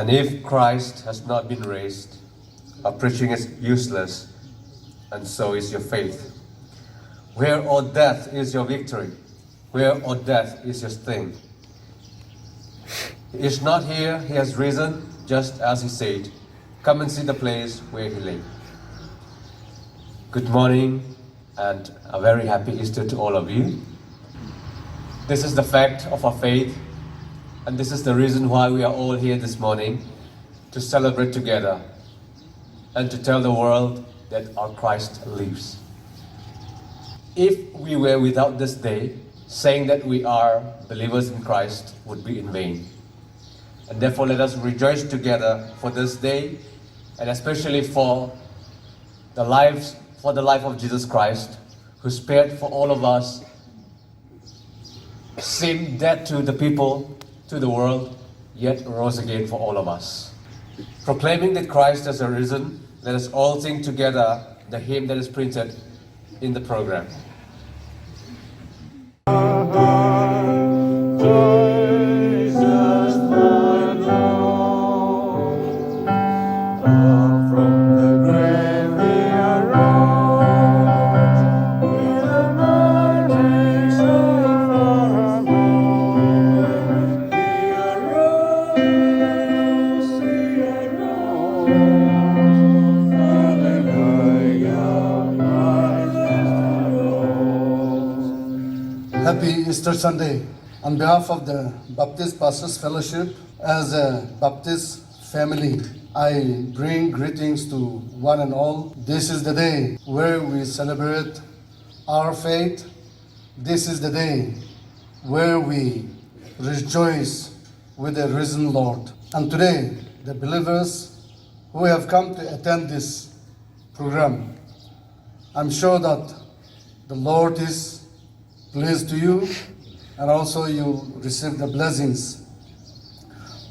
And if Christ has not been raised, our preaching is useless, and so is your faith. Where, O death, is your victory? Where, O death, is your sting? He is not here, he has risen, just as he said. Come and see the place where he lay. Good morning, and a very happy Easter to all of you. This is the fact of our faith, and this is the reason why we are all here this morning, to celebrate together and to tell the world that our Christ lives. If we were without this day, saying that we are believers in Christ would be in vain. And therefore let us rejoice together for this day, and especially for the life of Jesus Christ, who spared for all of us sin, death to the people, to the world, yet rose again for all of us. Proclaiming that Christ has arisen, let us all sing together the hymn that is printed in the program. Happy Easter Sunday. On behalf of the Baptist Pastors Fellowship, as a Baptist family, I bring greetings to one and all. This is the day where we celebrate our faith. This is the day where we rejoice with the risen Lord. And today, the believers who have come to attend this program, I'm sure that the Lord is pleased to you, and also you receive the blessings.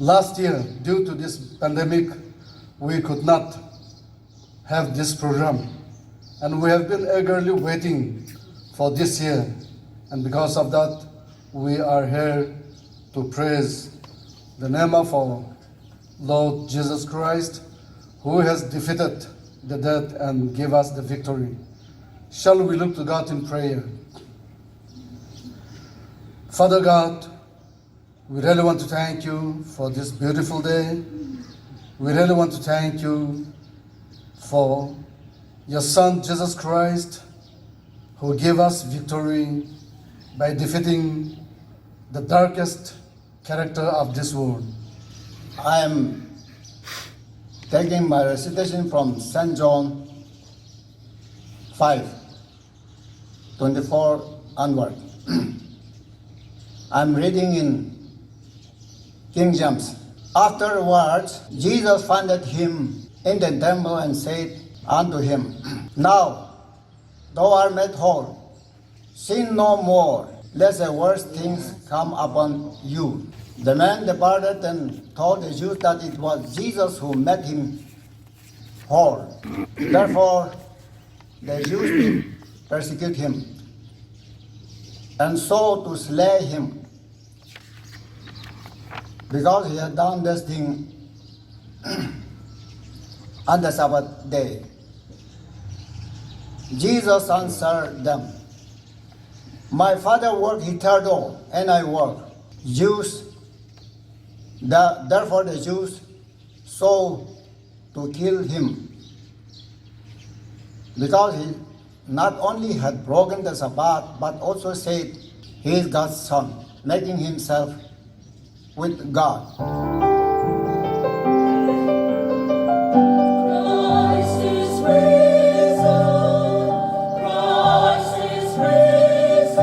Last year, due to this pandemic, we could not have this program, and we have been eagerly waiting for this year, and because of that, we are here to praise the name of our Lord Jesus Christ, who has defeated the death and gave us the victory. Shall we look to God in prayer? Father God, we really want to thank you for this beautiful day. We really want to thank you for your Son, Jesus Christ, who gave us victory by defeating the darkest character of this world. I am taking my recitation from St. John 5:24 onward. I'm reading in King James. Afterwards, Jesus found him in the temple and said unto him, Now thou art made whole, sin no more, lest the worst things come upon you. The man departed and told the Jews that it was Jesus who made him whole. Therefore, the Jews did persecute him, and so to slay him, because he had done this thing on the Sabbath day. Jesus answered them, My Father worked hitherto, and I work. Therefore the Jews sought to kill him, because he not only had broken the Sabbath, but also said he is God's son, making himself with God. Christ is risen, Christ is risen,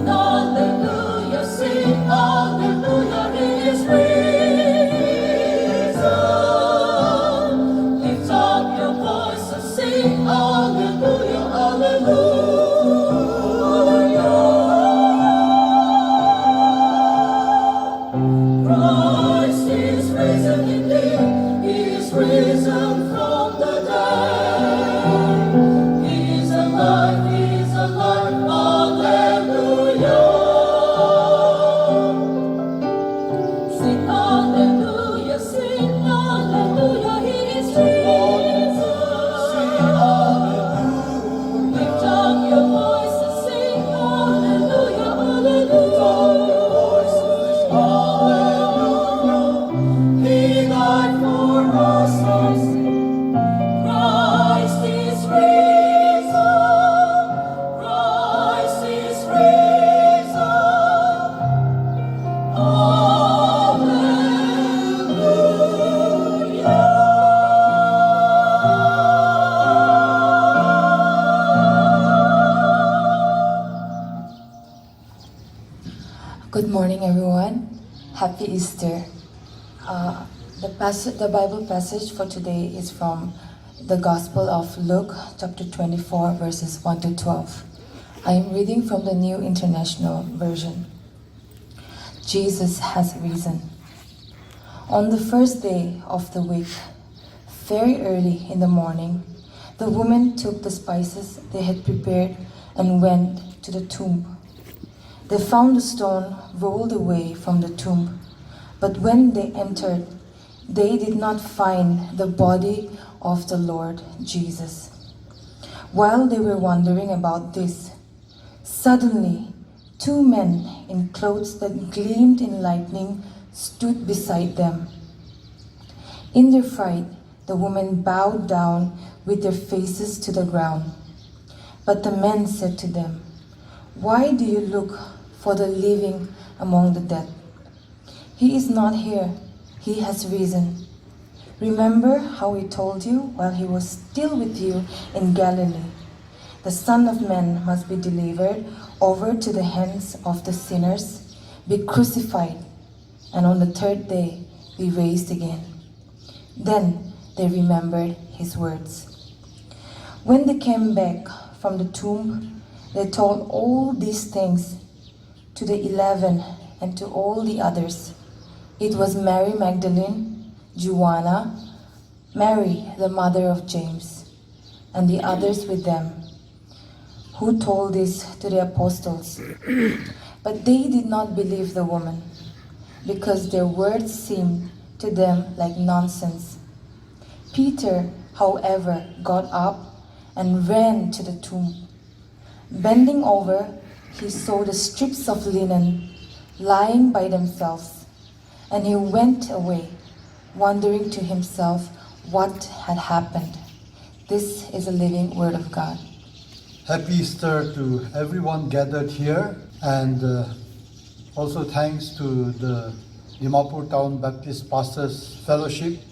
Hallelujah. Sing hallelujah, he is risen. Happy Easter. The Bible passage for today is from the Gospel of Luke, chapter 24, verses 1 to 12. I am reading from the New International Version. Jesus has risen. On the first day of the week, very early in the morning, the women took the spices they had prepared and went to the tomb. They found the stone rolled away from the tomb, but when they entered, they did not find the body of the Lord Jesus. While they were wondering about this, suddenly 2 men in clothes that gleamed in lightning stood beside them. In their fright, the women bowed down with their faces to the ground. But the men said to them, "Why do you look for the living among the dead? He is not here, he has risen. Remember how he told you while he was still with you in Galilee. The Son of Man must be delivered over to the hands of the sinners, be crucified, and on the 3rd day be raised again." Then they remembered his words. When they came back from the tomb, they told all these things to the 11 and to all the others. It was Mary Magdalene, Joanna, Mary, the mother of James, and the others with them, who told this to the apostles. But they did not believe the woman, because their words seemed to them like nonsense. Peter, however, got up and ran to the tomb. Bending over, he saw the strips of linen lying by themselves, and he went away, wondering to himself what had happened. This is a living word of God. Happy Easter to everyone gathered here, and also thanks to the Dimapur Town Baptist Pastors Fellowship,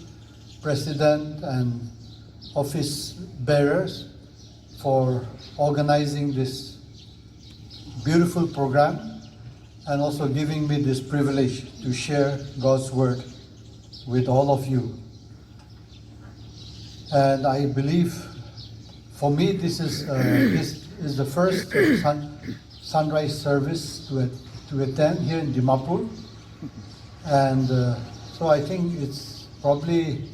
President and office bearers for organizing this beautiful program and also giving me this privilege to share God's word with all of you. And I believe for me this is the first sunrise service to attend here in Dimapur, and so I think it's probably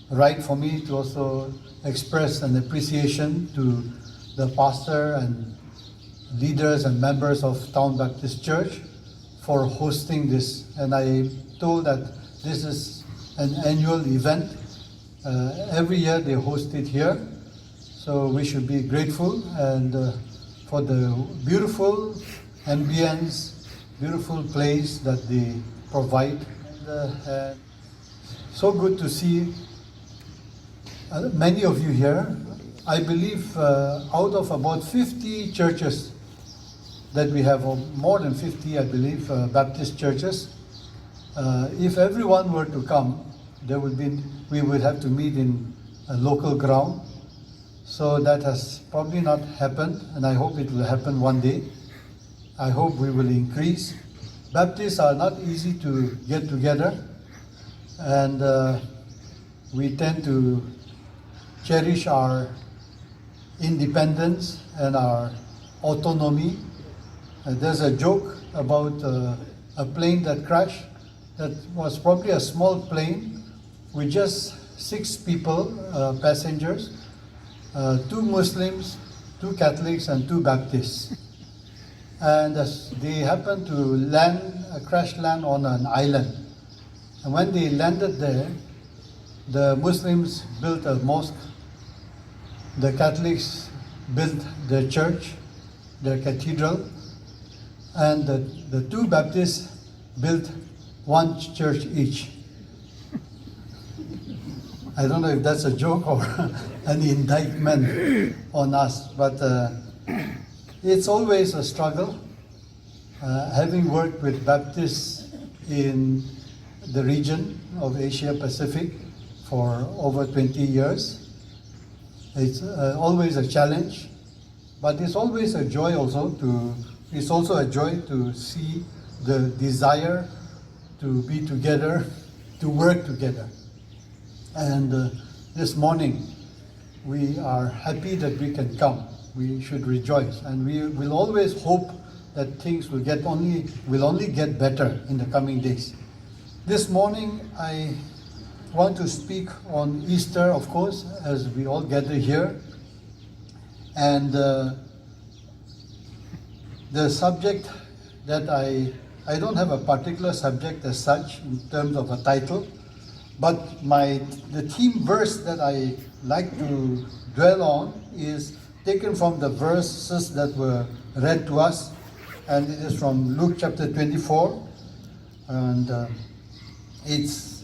right for me to also express an appreciation to the pastor and leaders and members of Town Baptist Church for hosting this. And I told that this is an annual event. Every year they host it here, so we should be grateful and for the beautiful ambience, beautiful place that they provide. So good to see many of you here. I believe out of about 50 churches that we have, or more than 50, I believe, Baptist churches, if everyone were to come, we would have to meet in a local ground. So that has probably not happened, and I hope it will happen one day. I hope we will increase. Baptists are not easy to get together, and we tend to cherish our independence and our autonomy. There's a joke about a plane that crashed that was probably a small plane with just 6 people, passengers, 2 Muslims, 2 Catholics, and 2 Baptists. And they happened to crash land on an island. And when they landed there, the Muslims built a mosque, the Catholics built their church, their cathedral, and the 2 Baptists built 1 church each. I don't know if that's a joke or an indictment on us, but it's always a struggle. Having worked with Baptists in the region of Asia Pacific for over 20 years, it's always a challenge, but it's always a joy also it's also a joy to see the desire to be together, to work together. And this morning, we are happy that we can come. We should rejoice, and we will always hope that things will only get better in the coming days. This morning, I want to speak on Easter, of course, as we all gather here. And the subject that I don't have a particular subject as such in terms of a title, but the theme verse that I like to dwell on is taken from the verses that were read to us, and it is from Luke chapter 24, and it's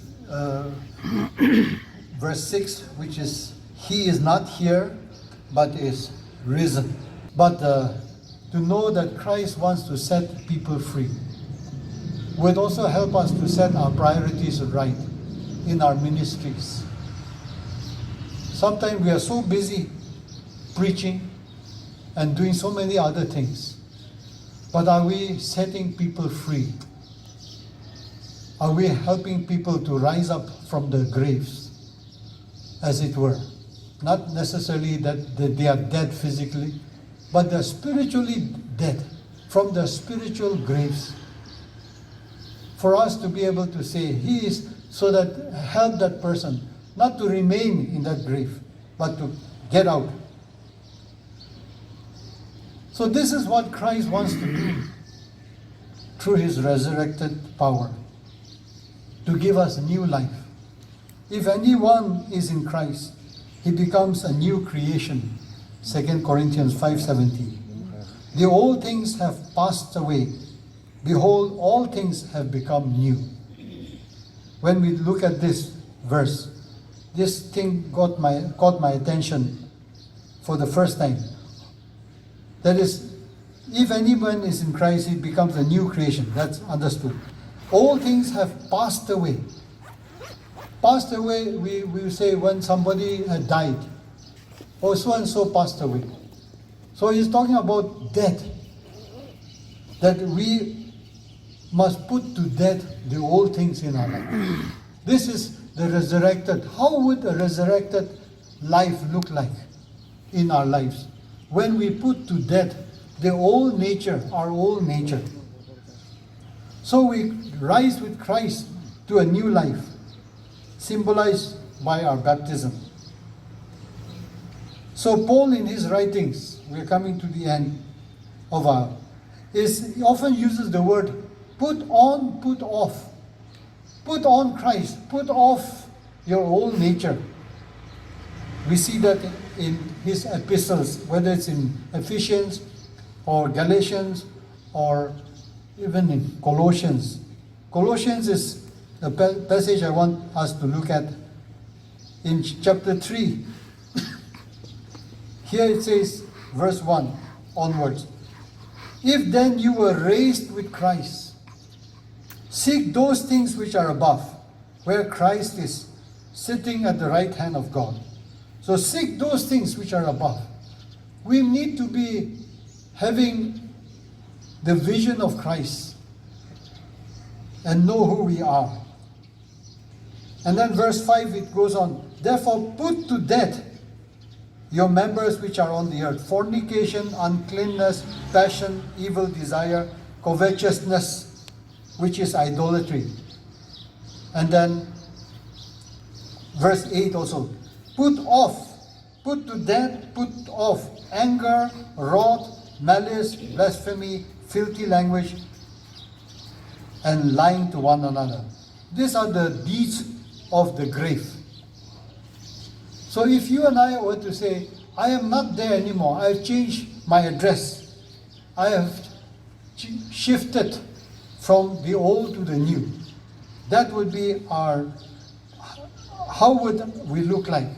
verse 6, which is, "He is not here, but is risen." But to know that Christ wants to set people free would also help us to set our priorities right in our ministries. Sometimes we are so busy preaching and doing so many other things, but are we setting people free? Are we helping people to rise up from the graves, as it were? Not necessarily that they are dead physically, but they're spiritually dead, from the spiritual graves. For us to be able to say, He is, so that help that person not to remain in that grave, but to get out. So this is what Christ wants to do through His resurrected power, to give us new life. If anyone is in Christ, he becomes a new creation. 2 Corinthians 5:17. The old things have passed away. Behold, all things have become new. When we look at this verse, this thing caught my attention for the first time. That is, if anyone is in Christ, he becomes a new creation. That's understood. All things have passed away. Passed away, we say when somebody had died, or so and so passed away. So he's talking about death. That we must put to death the old things in our life. This is the resurrected. How would a resurrected life look like in our lives? When we put to death the old nature, our old nature. So we rise with Christ to a new life, symbolized by our baptism. So Paul in his writings, we're coming to the end of he often uses the word put on, put off. Put on Christ, put off your old nature. We see that in his epistles, whether it's in Ephesians or Galatians or even in Colossians. Colossians is the passage I want us to look at in chapter 3. Here it says, verse 1 onwards, "If then you were raised with Christ, seek those things which are above, where Christ is sitting at the right hand of God." So seek those things which are above. We need to be having the vision of Christ and know who we are. And then verse 5, it goes on, "Therefore put to death your members which are on the earth, fornication, uncleanness, passion, evil desire, covetousness, which is idolatry." And then verse 8 also, "Put to death, put off anger, wrath, malice, blasphemy, filthy language, and lying to one another." These are the deeds of the grave. So if you and I were to say, "I am not there anymore, I have changed my address, I have shifted from the old to the new," that would be how would we look like?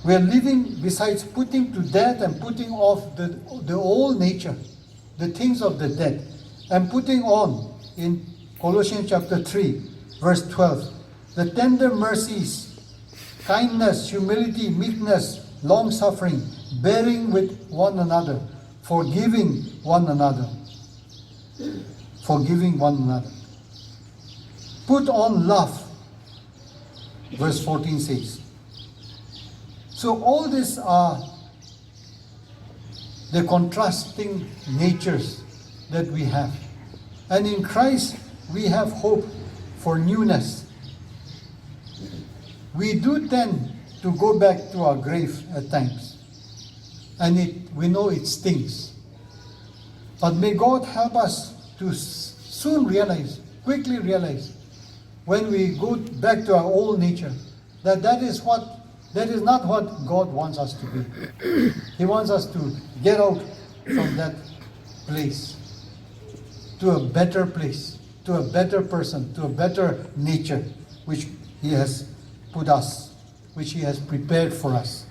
We are living, besides putting to death and putting off the old nature, the things of the dead, and putting on, in Colossians chapter 3, verse 12, the tender mercies, kindness, humility, meekness, long-suffering, bearing with one another, forgiving one another. Forgiving one another. Put on love, verse 14 says. So all these are the contrasting natures that we have. And in Christ, we have hope for newness. We do tend to go back to our grave at times. And we know it stings. But may God help us to soon realize, quickly realize, when we go back to our old nature, that is not what God wants us to be. He wants us to get out from that place to a better place, to a better person, to a better nature, which He has put us, which He has prepared for us.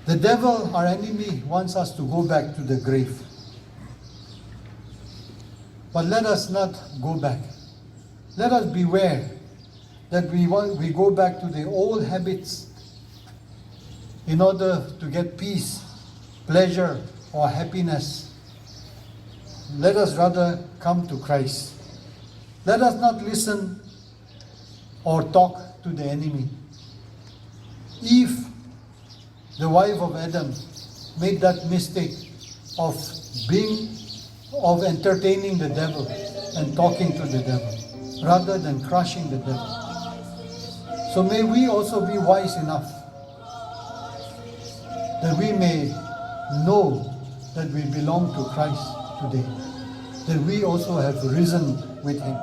The devil, our enemy, wants us to go back to the grave. But let us not go back. Let us beware that we go back to the old habits in order to get peace, pleasure, or happiness. Let us rather come to Christ. Let us not listen or talk to the enemy. Eve, the wife of Adam, made that mistake of entertaining the devil and talking to the devil rather than crushing the devil. So may we also be wise enough that we may know that we belong to Christ today, that we also have risen with Him.